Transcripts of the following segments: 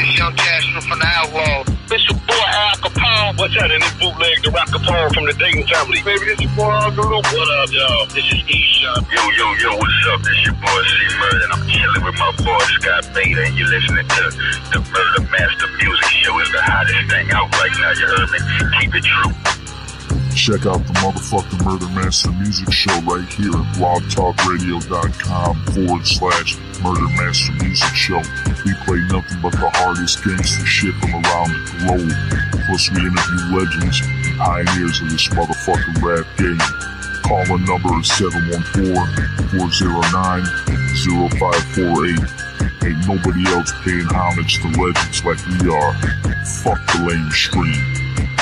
This Young Castro from the Outlaw. This your boy Al Capone. What's that in this bootleg, the Rock Capone from the Dayton family? Baby, this your boy Uncle Luke. What up, y'all? This is E-Shop. Yo, what's up? This your boy C-Murder, and I'm chilling with my boy Scott Beta, and you're listening to the Murder Master Music Show. It's the hottest thing out right now, you heard me? Keep it true. Check out the motherfucking Murder Master Music Show right here at blogtalkradio.com/Murder Master Music Show. We play nothing but the hardest gangster shit from around the globe. Plus we interview legends and pioneers of this motherfucking rap game. Call the number is 714-409-0548. Ain't nobody else paying homage to legends like we are. Fuck the mainstream,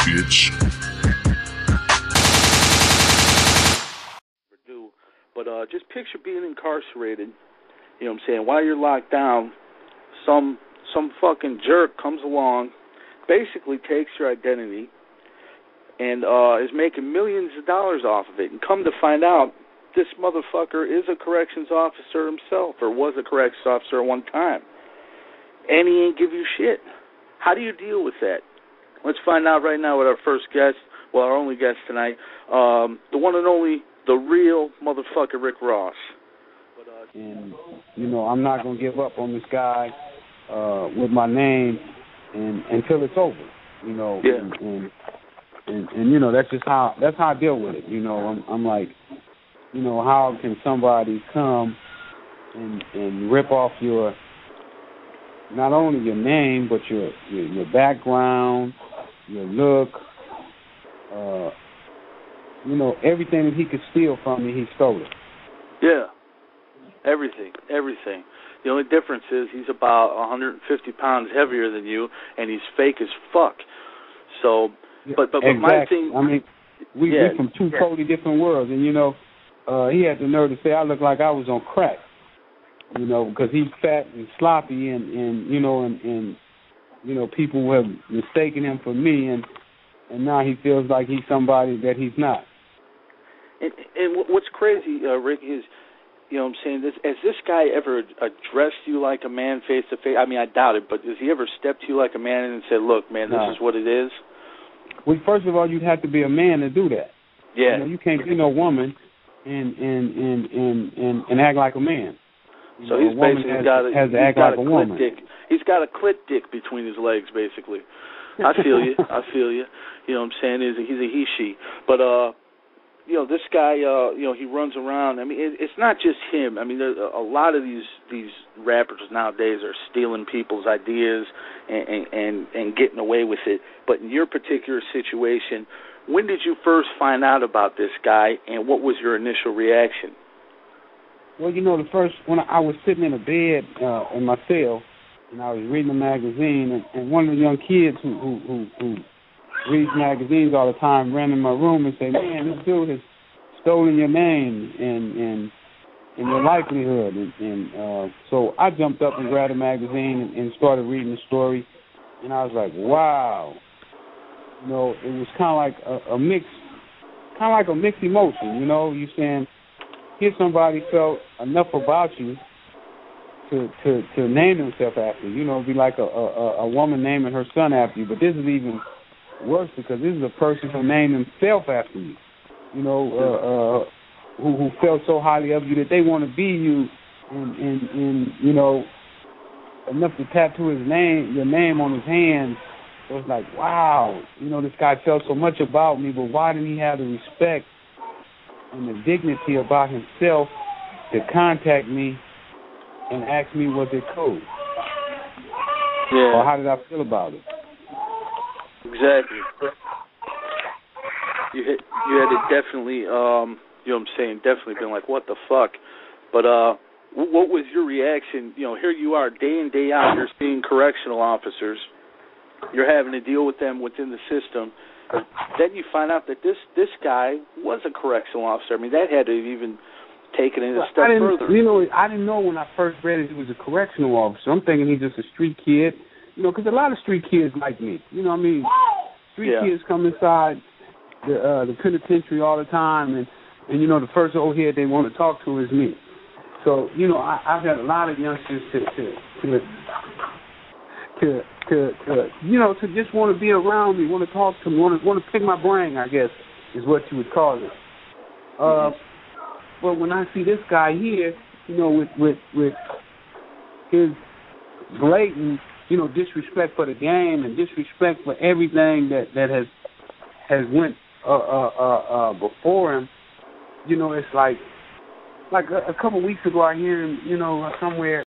bitch. But just picture being incarcerated, you know what I'm saying, while you're locked down, some fucking jerk comes along, basically takes your identity, and is making millions of dollars off of it. And come to find out, this motherfucker is a corrections officer himself, or was a corrections officer at one time. And he ain't give you shit. How do you deal with that? Let's find out right now with our first guest, well, our only guest tonight, the one and only, the real motherfucker Rick Ross. And, you know, I'm not going to give up on this guy with my name until it's over, you know. Yeah. And you know, that's how I deal with it. You know, I'm like, you know, how can somebody come and rip off your, not only your name, but your background, your look, you know, everything that he could steal from me, he stole it. Yeah, everything. The only difference is he's about 150 pounds heavier than you, and he's fake as fuck. So, but exactly. My thing, I mean, we're from two totally different worlds, and you know, he had the nerve to say I looked like I was on crack, you know, because he's fat and sloppy, and you know, and you know, people have mistaken him for me, and now he feels like he's somebody that he's not. And what's crazy, Rick, is, you know what I'm saying, has this guy ever addressed you like a man face to face? I mean, I doubt it, but has he ever stepped to you like a man and said, look, man, this is what it is? Well, first of all, you'd have to be a man to do that. Yeah. You know, you can't be no woman and act like a man. So he's basically has to act like a woman. He's got a clit dick between his legs, basically. I feel you. You know what I'm saying? He's a he-she. But, you know, this guy, you know, he runs around. I mean, it's not just him. I mean, a lot of these rappers nowadays are stealing people's ideas and getting away with it. But in your particular situation, when did you first find out about this guy, and what was your initial reaction? Well, you know, when I was sitting in a bed in my cell, and I was reading a magazine, and one of the young kids who reads magazines all the time ran in my room and said, man, this dude has stolen your name and your livelihood. And so I jumped up and grabbed a magazine and started reading the story, and I was like, wow. You know, it was kind of like a mixed emotion, you know. You saying, here somebody felt enough about you to name himself after you. You know, it'd be like a woman naming her son after you, but this is even worse because this is a person who named himself after you. You know, who felt so highly of you that they want to be you, and you know, enough to tattoo your name on his hand. So it's like, wow, you know, this guy felt so much about me, but why didn't he have the respect and the dignity about himself to contact me and ask me was it cool? Yeah. Or how did I feel about it? Exactly. You had to definitely, you know what I'm saying, definitely been like, what the fuck? But what was your reaction? You know, here you are, day in, day out, you're seeing correctional officers. You're having to deal with them within the system. Then you find out that this guy was a correctional officer. I mean, that had to have even taken it a step further. You know, I didn't know when I first read it he was a correctional officer. I'm thinking he's just a street kid. You know, because a lot of street kids like me. You know what I mean? Street kids come inside the penitentiary all the time, and you know, the first old head they want to talk to is me. So, you know, I've had a lot of youngsters to to to just want to be around me, want to talk to me, want to pick my brain, I guess is what you would call it. But when I see this guy here, with his blatant, disrespect for the game and disrespect for everything that has went before him, it's like a couple weeks ago I hear him, somewhere